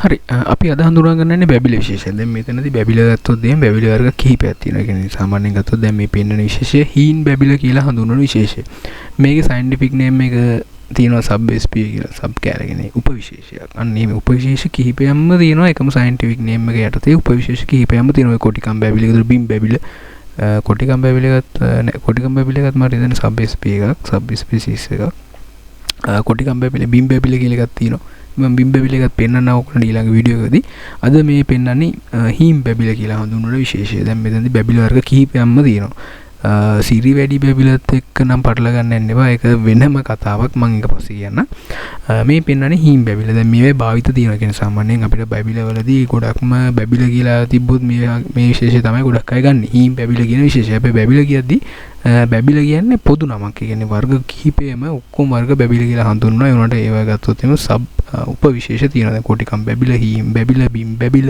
හරි අපි අද හඳුනා ගන්නන්නේ බැබිල විශේෂය. දැන් මෙතනදී බැබිල ගත්තොත් දැන් බැබිල වර්ග කිහිපයක් තියෙනවා. ඒ කියන්නේ සාමාන්‍යයෙන් ගත්තොත් දැන් මේ පෙන්වන විශේෂය හීන් බැබිල කියලා හඳුන්වන විශේෂය. මේකේ සයන්ටිෆික් නේම් එක තියෙනවා සබ් ස්පී කියලා සබ් කැරගෙන උපවිශේෂයක්. අන්න මේ උපවිශේෂ කිහිපයක්ම තියෙනවා එකම සයන්ටිෆික් නේම් එක යටතේ උපවිශේෂ කිහිපයක්ම තියෙනවා. කොටිකම් බැබිල එකද බිම් බැබිල කොටිකම් බැබිල එකත් මාර ඉතින් සබ් ස්පී එකක් සබ් ස්පීසිස් එකක් කොටිකම් බැබිල බිම් බැබිල කියලා එකක් තියෙනවා. මම බිම් බැබිල එකත් පෙන්වන්න ඕකන ඊළඟ වීඩියෝ එකදී. අද මේ පෙන්වන්නේ හීම් බැබිල කියලා හඳුන්වන විශේෂය. දැන් මෙතනදී බැබිල වර්ග කිහිපයක්ම තියෙනවා. සිරි වැඩි බැබිලත් එක්ක නම් පටල ගන්න යන්න එපා. ඒක වෙනම කතාවක් මම ඊට පස්සේ කියන්න. මේ පෙන්වන්නේ හීම් බැබිල. දැන් මේවේ භාවිත තියෙනවා කියන්නේ සාමාන්‍යයෙන් අපිට බැබිල වලදී ගොඩක්ම බැබිල කියලා තිබ්බොත් මේ විශේෂය තමයි ගොඩක් අය ගන්න. හීම් බැබිල කියන විශේෂය. අපි බැබිල කියද්දී බැබිල කියන්නේ පොදු නමක්. ඒ කියන්නේ වර්ග කිහිපයම ඔක්කොම වර්ග බැබිල කියලා හඳුන්වනවා. ඒ උනට ඒවා ගත්තොත් එimhe සබ් උපවිශේෂ තියෙනවා. දැන් කොටිකම් බැබිල, හීම් බැබිල, බිම් බැබිල,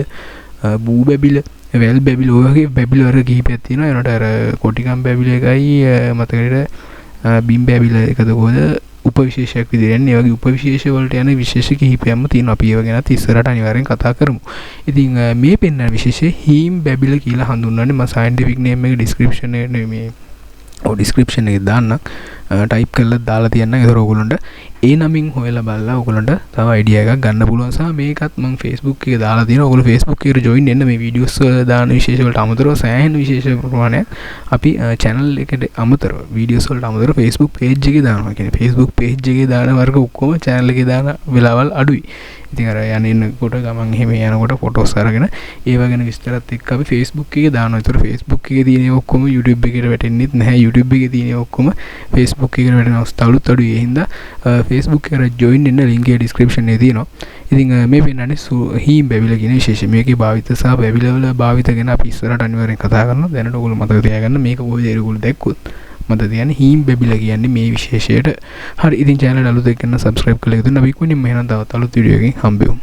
බූ බැබිල, වැල් බැබිල ඔය වගේ බැබිල වර්ග කිහිපයක් තියෙනවා. ඒනට අර කොටිකම් බැබිල එකයි මතකෙට බිම් බැබිල එකද කොහොද උපවිශේෂයක් විදිහට යන්නේ. ඒ වගේ උපවිශේෂ වලට යන විශේෂ කිහිපයක්ම තියෙනවා. අපි ඒව ගැනත් ඉස්සරහට අනිවාර්යෙන් කතා කරමු. ඉතින් මේ පෙන්වන විශේෂය හීම් බැබිල කියලා හඳුන්වන්නේ. මම සයන්ටිෆික් නේම් එක ඩිස්ක්‍රිප්ෂන් එකේ මේ ඩිස්ක්‍රිප්ෂන් එකේ දාන්නම්. ටයිප් කරලා දාලා තියන්නම්. ඒතර ඔයගොල්ලන්ට ඒ නමින් හොයලා බලලා ඔයගොල්ලන්ට තව අයිඩියා එකක් ගන්න පුළුවන්. සහ මේකත් මම Facebook එකේ දාලා තියෙනවා. ඔයගොල්ලෝ Facebook එකට ජොයින් වෙන්න. මේ වීඩියෝස් දාන විශේෂ වලට අමතරව සෑහෙන විශේෂ ප්‍රමාණයක් අපි channel එකට අමතරව වීඩියෝස් වලට අමතරව Facebook page එකේ දානවා. කියන්නේ Facebook page එකේ දාන වර්ග ඔක්කොම channel එකේ දාන වෙලාවල් අඩුයි. ඉතින් අර යන්නකොට ගමන් එහෙම යනකොට ෆොටෝස් අරගෙන ඒව ගැන විස්තරත් එක්ක අපි Facebook එකේ දානවා. ඒතර Facebook එකේ තියෙන ඔක්කොම YouTube එකේට වැටෙන්නෙත් නැහැ. YouTube එකේ තියෙන ඔක්කොම Facebook එකට වැටෙන අවස්ථාවලුත් අඩුයි. ඒ හින්දා Facebook එකට join වෙන්න link එක description එකේ තියෙනවා. ඉතින් මේ පෙන්නන්නේ හීම් බැබිල කියන විශේෂය. මේකේ භාවිත සහ බැබිල වල භාවිත ගැන අපි ඉස්සරහට අනිවාර්යෙන් කතා කරනවා. දැනට ඔයගොල්ලෝ මතක තියාගන්න මේක කොහොමද ඒගොල්ලෝ දැක්කොත් මතක තියාගන්න හීම් බැබිල කියන්නේ මේ විශේෂයට. හරි ඉතින් channel එක අලුත් එක්කන subscribe කරලා ඉතින් අපි කොහොමද මෙහෙනම් තවත් අලුත් වීඩියෝ එකකින් හම්බෙමු.